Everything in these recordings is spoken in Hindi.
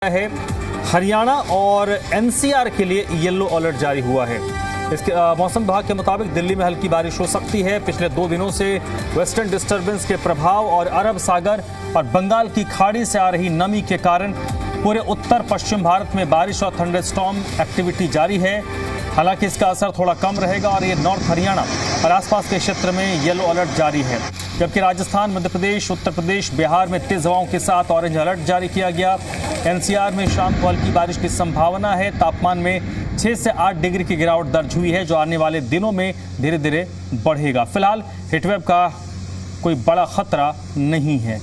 है हरियाणा और एनसीआर के लिए येलो अलर्ट जारी हुआ है। इसके मौसम विभाग के मुताबिक दिल्ली में हल्की बारिश हो सकती है। पिछले 2 दिनों से वेस्टर्न डिस्टर्बेंस के प्रभाव और अरब सागर और बंगाल की खाड़ी से आ रही नमी के कारण पूरे उत्तर पश्चिम भारत में बारिश और थंडरस्टॉर्म एक्टिविटी जारी है। हालांकि इसका असर थोड़ा कम रहेगा और ये नॉर्थ हरियाणा और आसपास के क्षेत्र में येलो अलर्ट जारी है, जबकि राजस्थान, मध्य प्रदेश, उत्तर प्रदेश, बिहार में तेज हवाओं के साथ ऑरेंज अलर्ट जारी किया गया। एनसीआर में शाम को हल्की बारिश की संभावना है। तापमान में 6 से 8 डिग्री की गिरावट दर्ज हुई है, जो आने वाले दिनों में धीरे धीरे बढ़ेगा। फिलहाल हीटवेव का कोई बड़ा खतरा नहीं है।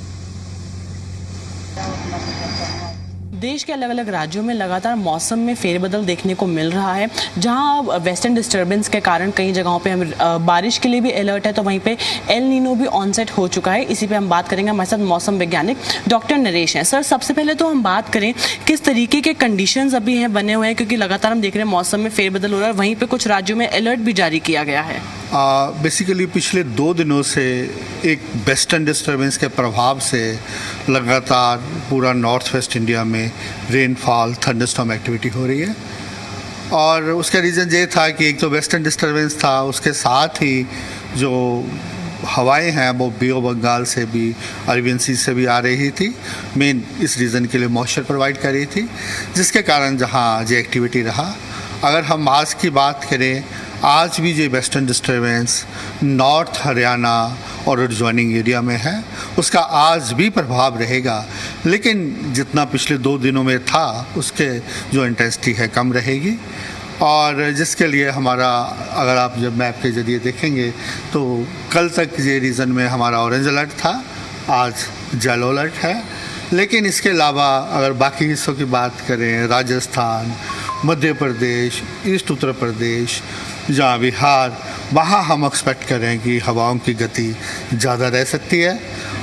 देश के अलग अलग राज्यों में लगातार मौसम में फेरबदल देखने को मिल रहा है। जहां वेस्टर्न डिस्टर्बेंस के कारण कई जगहों पे हम बारिश के लिए भी अलर्ट है, तो वहीं पे एल नीनो भी ऑनसेट हो चुका है। इसी पे हम बात करेंगे। हमारे साथ मौसम वैज्ञानिक डॉक्टर नरेश हैं। सर, सबसे पहले तो हम बात करें किस तरीके के कंडीशंस अभी हैं बने हुए हैं, क्योंकि लगातार हम देख रहे हैं मौसम में फेरबदल हो रहा है। वहीं पर कुछ राज्यों में अलर्ट भी जारी किया गया है। बेसिकली पिछले 2 दिनों से एक वेस्टर्न डिस्टर्बेंस के प्रभाव से लगातार पूरा नॉर्थ वेस्ट इंडिया में रेनफॉल, थंडरस्टॉर्म एक्टिविटी हो रही है। और उसका रीज़न ये था कि एक तो वेस्टर्न डिस्टर्बेंस था, उसके साथ ही जो हवाएं हैं वो बे ऑफ बंगाल से भी, अरेबियन सी से भी आ रही थी। मेन इस रीज़न के लिए मॉइस्चर प्रोवाइड कर रही थी, जिसके कारण जहाँ ये एक्टिविटी रहा। अगर हम आज की बात करें, आज भी जो वेस्टर्न डिस्टर्बेंस नॉर्थ हरियाणा और एडजॉइनिंग एरिया में है, उसका आज भी प्रभाव रहेगा, लेकिन जितना पिछले 2 दिनों में था उसके जो इंटेंसिटी है कम रहेगी। और जिसके लिए हमारा, अगर आप जब मैप के ज़रिए देखेंगे तो कल तक ये रीजन में हमारा ऑरेंज अलर्ट था, आज येलो अलर्ट है। लेकिन इसके अलावा अगर बाकी हिस्सों की बात करें, राजस्थान, मध्य प्रदेश, ईस्ट उत्तर प्रदेश, जहाँ बिहार, वहाँ हम एक्सपेक्ट करें कि हवाओं की गति ज़्यादा रह सकती है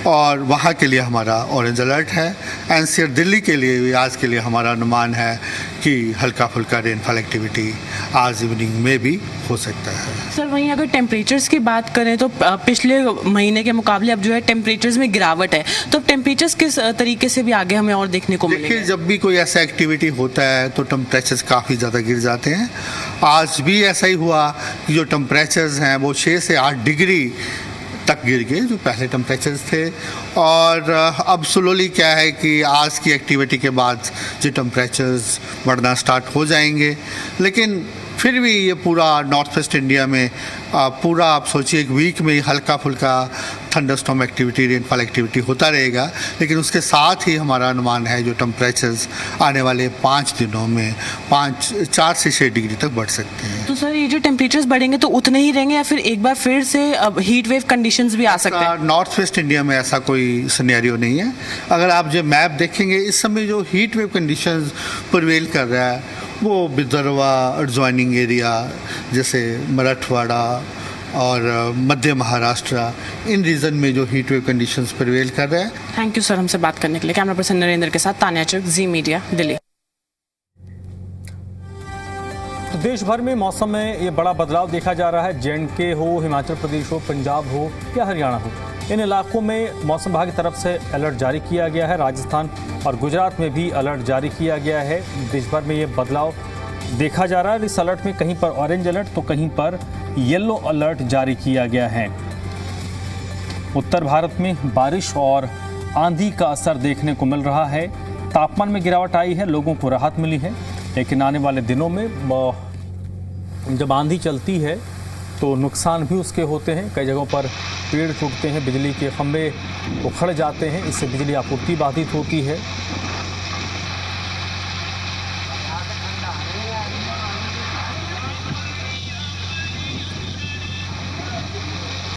और वहाँ के लिए हमारा ऑरेंज अलर्ट है। एनसीआर दिल्ली के लिए भी आज के लिए हमारा अनुमान है कि हल्का फुल्का रेनफॉल एक्टिविटी आज इवनिंग में भी हो सकता है। सर, वहीं अगर टेम्परेचर्स की बात करें तो पिछले महीने के मुकाबले अब जो है टेम्परेचर्स में गिरावट है, तो टेम्परेचर्स किस तरीके से भी आगे हमें और देखने को मिलेंगे? देखिए, जब भी कोई ऐसा एक्टिविटी होता है तो टेम्परेचर्स काफ़ी ज़्यादा गिर जाते हैं। आज भी ऐसा ही हुआ कि जो टेम्परेचर्स हैं वो 6 से 8 डिग्री तक गिर गए, जो पहले टेम्परेचर्स थे। और अब स्लोली क्या है कि आज की एक्टिविटी के बाद जो टेम्परेचर्स बढ़ना स्टार्ट हो जाएंगे। लेकिन फिर भी ये पूरा नॉर्थ वेस्ट इंडिया में पूरा आप सोचिए एक वीक में हल्का फुल्का थंडरस्टॉर्म एक्टिविटी, रेनफॉल एक्टिविटी होता रहेगा। लेकिन उसके साथ ही हमारा अनुमान है जो टेम्परेचर्स आने वाले 5 दिनों में 4 से 6 डिग्री तक बढ़ सकते हैं। तो सर, ये जो टेम्परेचर्स बढ़ेंगे तो उतने ही रहेंगे या फिर एक बार फिर से हीट वेव कंडीशंस भी आ सकते हैं? नॉर्थ वेस्ट इंडिया में ऐसा कोई सिनेरियो नहीं है। अगर आप जो मैप देखेंगे, इस समय जो हीट वेव कंडीशंस प्रिवेल कर रहा है वो विदर्भा, एडजॉइनिंग एरिया जैसे मराठवाड़ा और मध्य महाराष्ट्र, इन रीजन में जो हीट वेव कंडीशंस प्रिवेल कर रहे हैं। थैंक यू सर, हमसे बात करने के लिए। कैमरा पर्सन नरेंद्र के साथ तान्या चुग, जी मीडिया, दिल्ली। तो देश भर में मौसम में ये बड़ा बदलाव देखा जा रहा है। जे&के हो, हिमाचल प्रदेश हो, पंजाब हो या हरियाणा हो, इन इलाकों में मौसम विभाग की तरफ से अलर्ट जारी किया गया है। राजस्थान और गुजरात में भी अलर्ट जारी किया गया है। देश भर में ये बदलाव देखा जा रहा है। इस अलर्ट में कहीं पर ऑरेंज अलर्ट तो कहीं पर येलो अलर्ट जारी किया गया है। उत्तर भारत में बारिश और आंधी का असर देखने को मिल रहा है। तापमान में गिरावट आई है, लोगों को राहत मिली है। लेकिन आने वाले दिनों में जब आंधी चलती है तो नुकसान भी उसके होते हैं। कई जगहों पर पेड़ टूटते हैं, बिजली के खंभे उखड़ जाते हैं, इससे बिजली आपूर्ति बाधित होती है।